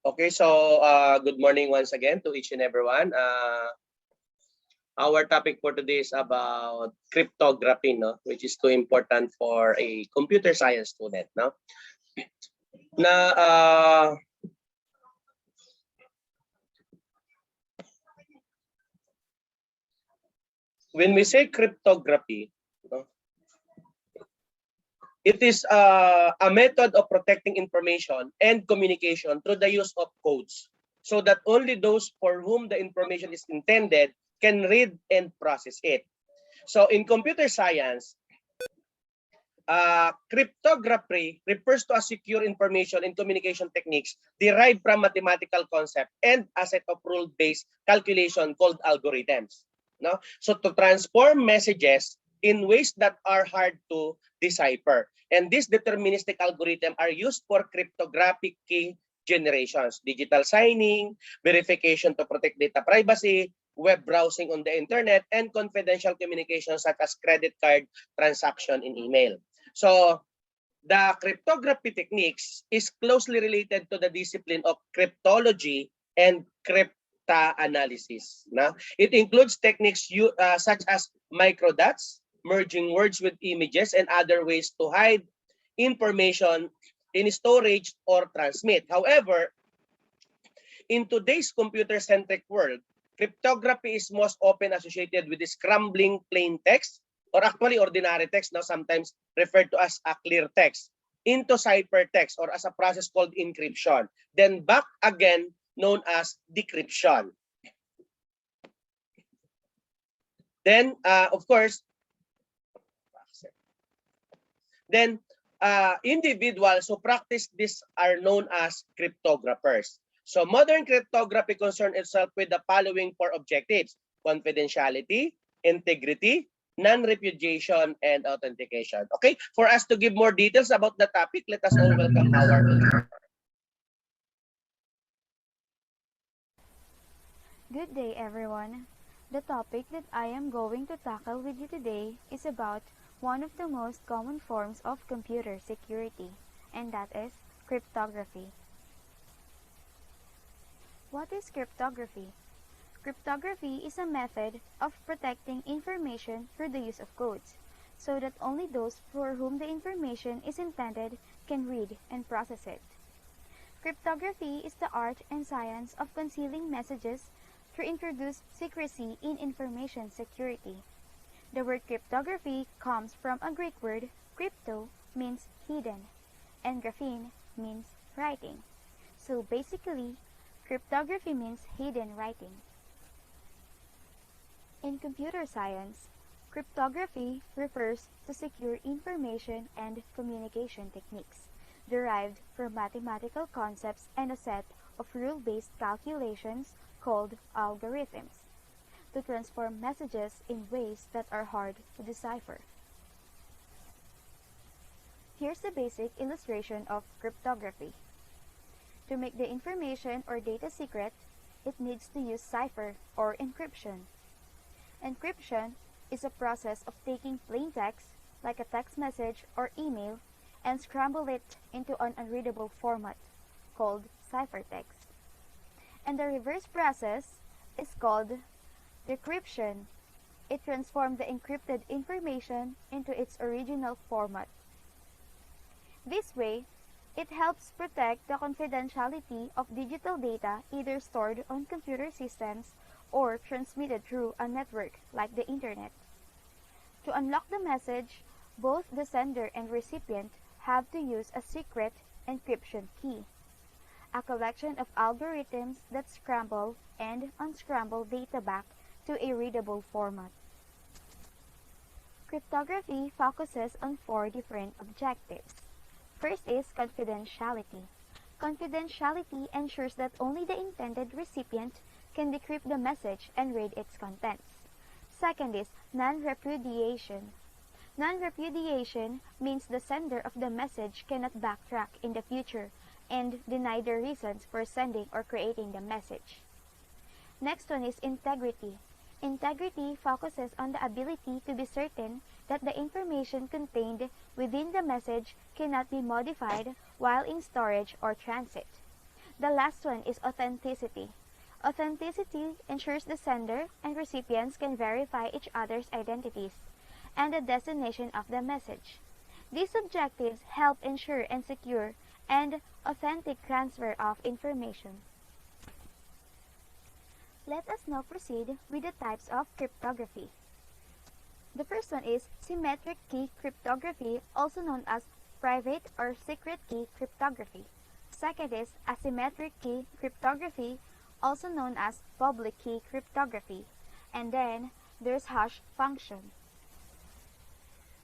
Okay, so good morning once again to each and everyone. Our topic for today is about cryptography, no, which is too important for a computer science student, no. Na when we say cryptography, no, it is a method of protecting information and communication through the use of codes, so that only those for whom the information is intended can read and process it. So in computer science, cryptography refers to a secure information and communication techniques derived from mathematical concept and a set of rule-based calculation called algorithms. No? So to transform messages in ways that are hard to decipher. And these deterministic algorithms are used for cryptographic key generations, digital signing, verification to protect data privacy, web browsing on the internet, and confidential communication such as credit card transaction in email. So the cryptography techniques is closely related to the discipline of cryptology and cryptanalysis. Now, it includes techniques such as microdots, merging words with images, and other ways to hide information in storage or transmit. However, in today's computer-centric world, cryptography is most often associated with the scrambling plain text, or actually ordinary text, now sometimes referred to as a clear text, into ciphertext, or as a process called encryption. Then back again, known as decryption. Then, of course, individuals who practice this are known as cryptographers. So modern cryptography concerns itself with the following four objectives: confidentiality, integrity, non-repudiation, and authentication. Okay, for us to give more details about the topic, let us all welcome our. Good day, everyone. The topic that I am going to tackle with you today is about one of the most common forms of computer security, and that is cryptography. What is cryptography? Cryptography is a method of protecting information through the use of codes, so that only those for whom the information is intended can read and process it. Cryptography is the art and science of concealing messages to introduce secrecy in information security. The word cryptography comes from a Greek word, crypto means hidden, and graphene means writing. So basically, cryptography means hidden writing. In computer science, cryptography refers to secure information and communication techniques derived from mathematical concepts and a set of rule-based calculations called algorithms to transform messages in ways that are hard to decipher. Here's a basic illustration of cryptography. To make the information or data secret, it needs to use cipher or encryption. Encryption is a process of taking plain text, like a text message or email, and scramble it into an unreadable format, called ciphertext. And the reverse process is called decryption. It transforms the encrypted information into its original format. This way, it helps protect the confidentiality of digital data either stored on computer systems or transmitted through a network like the internet. To unlock the message, both the sender and recipient have to use a secret encryption key, a collection of algorithms that scramble and unscramble data back to a readable format. Cryptography focuses on four different objectives. First is confidentiality. Confidentiality ensures that only the intended recipient can decrypt the message and read its contents. Second is non-repudiation. Non-repudiation means the sender of the message cannot backtrack in the future and deny the reasons for sending or creating the message. Next one is integrity. Integrity focuses on the ability to be certain that the information contained within the message cannot be modified while in storage or transit. The last one is authenticity. Authenticity ensures the sender and recipients can verify each other's identities and the destination of the message. These objectives help ensure and secure and authentic transfer of information. Let us now proceed with the types of cryptography. The first one is symmetric key cryptography, also known as private or secret key cryptography. Second is asymmetric key cryptography, also known as public key cryptography. And then there's hash function.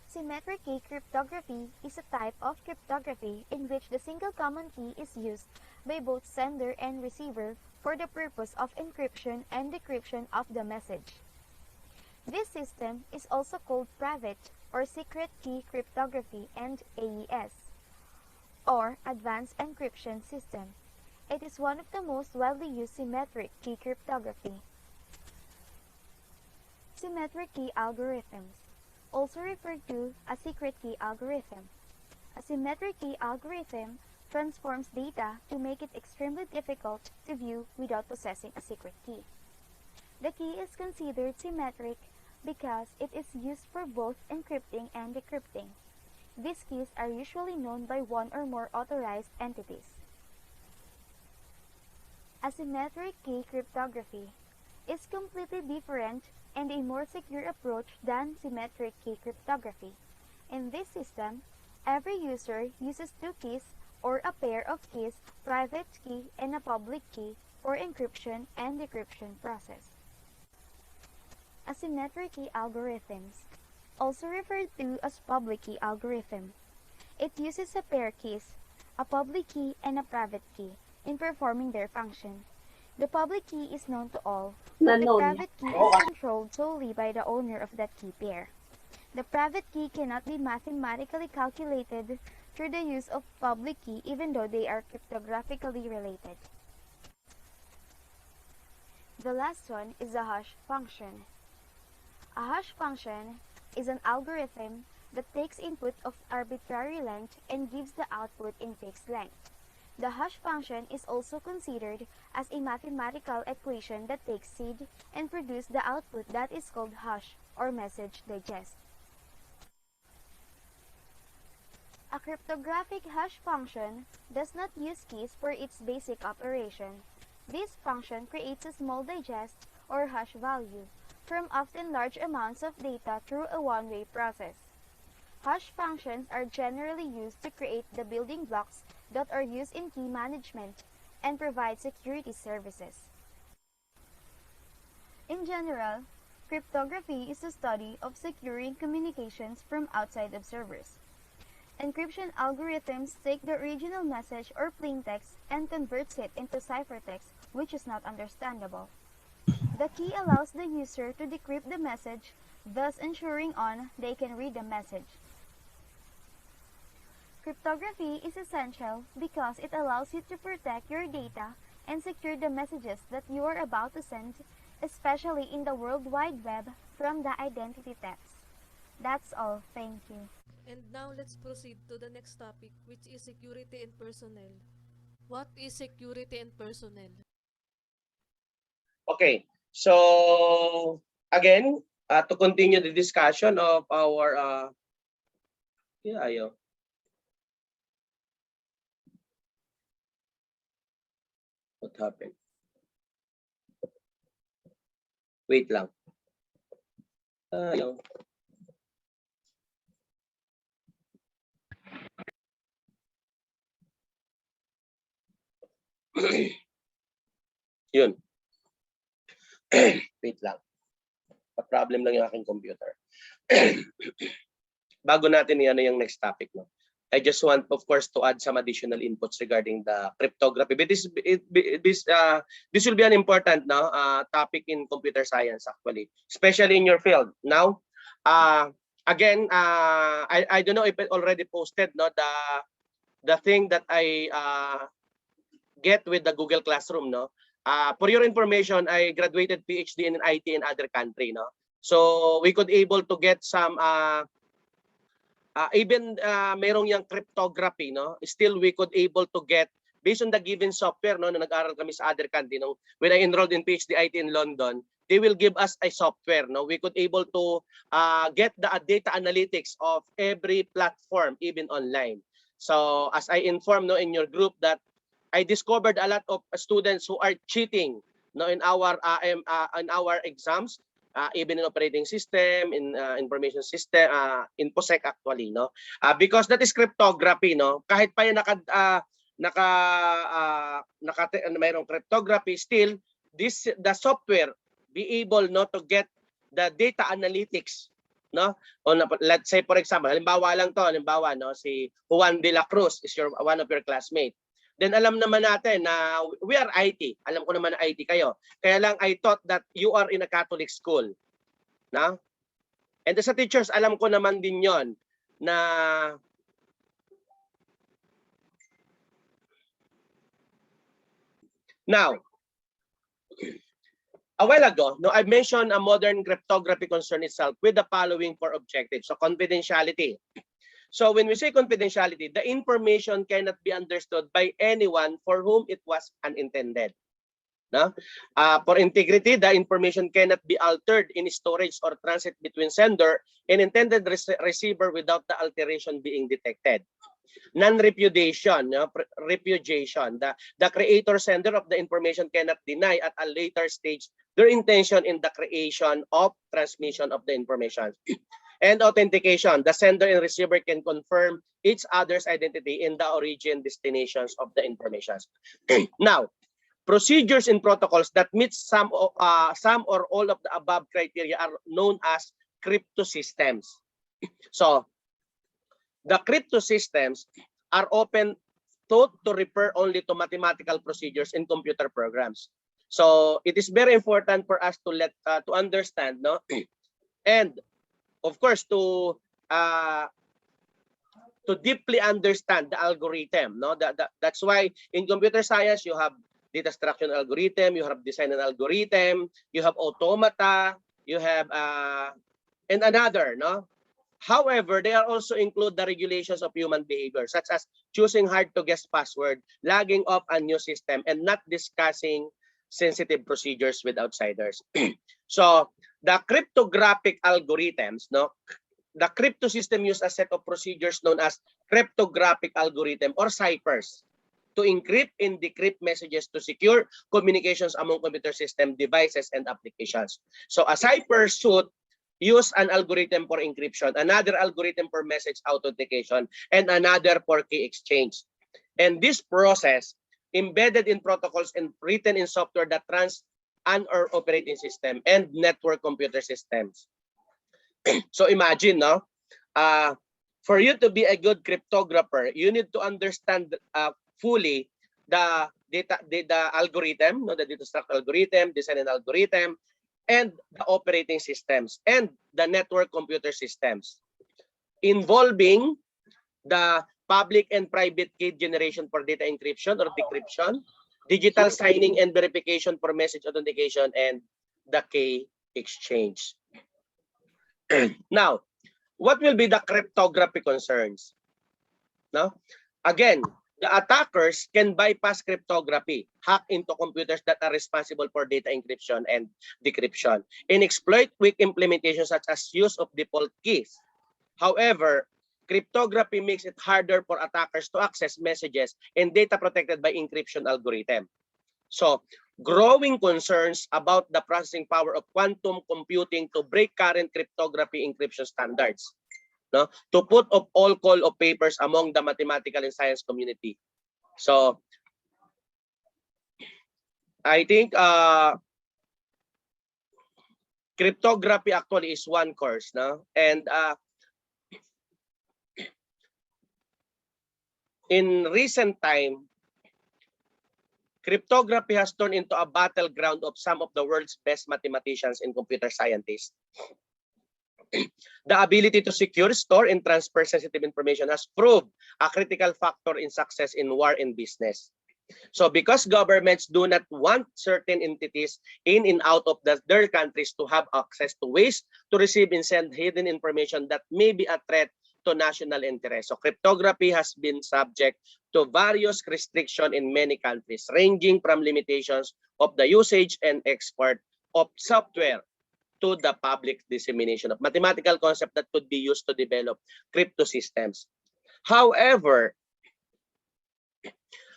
Symmetric key cryptography is a type of cryptography in which the single common key is used by both sender and receiver for the purpose of encryption and decryption of the message. This system is also called private or secret key cryptography and AES, or Advanced Encryption System. It is one of the most widely used symmetric key cryptography. Symmetric key algorithms, also referred to as secret key algorithm. A symmetric key algorithm transforms data to make it extremely difficult to view without possessing a secret key. The key is considered symmetric because it is used for both encrypting and decrypting. These keys are usually known by one or more authorized entities. Asymmetric key cryptography is completely different and a more secure approach than symmetric key cryptography. In this system, every user uses two keys or a pair of keys, private key and a public key, for encryption and decryption process. Asymmetric key algorithms, also referred to as public key algorithm. It uses a pair keys, a public key and a private key, in performing their function. The public key is known to all, but the private key is controlled solely by the owner of that key pair. The private key cannot be mathematically calculated through the use of public key even though they are cryptographically related. The last one is the hash function. A hash function is an algorithm that takes input of arbitrary length and gives the output in fixed length. The hash function is also considered as a mathematical equation that takes seed and produces the output that is called hash or message digest. A cryptographic hash function does not use keys for its basic operation. This function creates a small digest or hash value from often large amounts of data through a one-way process. Hash functions are generally used to create the building blocks that are used in key management and provide security services. In general, cryptography is the study of securing communications from outside observers. Encryption algorithms take the original message or plain text and converts it into ciphertext, which is not understandable. The key allows the user to decrypt the message, thus ensuring they can read the message. Cryptography is essential because it allows you to protect your data and secure the messages that you are about to send, especially in the World Wide Web, from the identity thefts. That's all. Thank you. And now let's proceed to the next topic, which is security and personnel. What is security and personnel? Okay, so again, to continue the discussion of our what happened? Wait lang. Yun. Wait lang. Pa-problem lang yung aking computer. Bago natin yung next topic, no? I just want, of course, to add some additional inputs regarding the cryptography. But this will be an important topic in computer science, actually, especially in your field. Now, again, I don't know if it already posted, no, the thing that I get with the Google Classroom, no. For your information, I graduated PhD in IT in other country, no. So we could able to get some even merong yung cryptography, no, still we could able to get based on the given software, no, na nag-aral kami sa other country, no, when I enrolled in PhD IT in London, they will give us a software, no, we could able to get the data analytics of every platform, even online. So as I informed, no, in your group, that I discovered a lot of students who are cheating, no, in our exams, even in operating system, in information system, in POSEC actually, no, because that is cryptography, no, kahit pa yung mayroong cryptography, still the software be able, no, to get the data analytics, no, on, let's say for example, halimbawa lang to, halimbawa, no, si Juan de la Cruz is one of your classmate. Then alam naman natin na we are IT. Alam ko naman na IT kayo. Kaya lang I thought that you are in a Catholic school. No? And sa teachers, alam ko naman din yon na now, a while ago, no, I mentioned a modern cryptography concern itself with the following four objectives. So confidentiality. So when we say confidentiality, the information cannot be understood by anyone for whom it was unintended. No? For integrity, the information cannot be altered in storage or transit between sender and intended receiver without the alteration being detected. Non-repudiation, no? Repudiation. The creator sender of the information cannot deny at a later stage their intention in the creation of transmission of the information. And authentication. The sender and receiver can confirm each other's identity in the origin destinations of the information. Now, procedures and protocols that meet some or all of the above criteria are known as crypto systems. So, the crypto systems are often thought to refer only to mathematical procedures in computer programs. So, it is very important for us to understand, no, and of course to deeply understand the algorithm, no. That's why in computer science you have data structure algorithm, you have design and algorithm, you have automata, you have and another, no. However, they are also include the regulations of human behavior, such as choosing hard to guess password, logging off a new system, and not discussing sensitive procedures with outsiders. So the cryptographic algorithms, no, the crypto system use a set of procedures known as cryptographic algorithm or ciphers to encrypt and decrypt messages to secure communications among computer system devices and applications. So a cipher should use an algorithm for encryption, another algorithm for message authentication, and another for key exchange. And this process embedded in protocols and written in software that runs on our operating system and network computer systems. So imagine, no, for you to be a good cryptographer, you need to understand fully the algorithm, no, the data structure algorithm, design and algorithm, and the operating systems and the network computer systems involving the public and private key generation for data encryption or decryption, digital signing and verification for message authentication, and the key exchange. Now, what will be the cryptography concerns? No? Again, the attackers can bypass cryptography, hack into computers that are responsible for data encryption and decryption, and exploit weak implementations such as use of default keys. However, cryptography makes it harder for attackers to access messages and data protected by encryption algorithm. So, growing concerns about the processing power of quantum computing to break current cryptography encryption standards, no, to put up all call of papers among the mathematical and science community. So, I think cryptography actually is one course, no, and in recent time, cryptography has turned into a battleground of some of the world's best mathematicians and computer scientists. The ability to secure, store, and transfer sensitive information has proved a critical factor in success in war and business. So because governments do not want certain entities in and out of their countries to have access to ways to receive and send hidden information that may be a threat to national interest. So cryptography has been subject to various restrictions in many countries, ranging from limitations of the usage and export of software to the public dissemination of mathematical concept that could be used to develop crypto systems. However,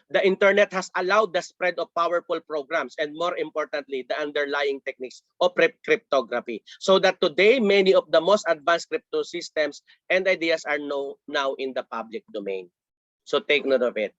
the internet has allowed the spread of powerful programs and, more importantly, the underlying techniques of cryptography, so that today many of the most advanced crypto systems and ideas are now in the public domain. So take note of it.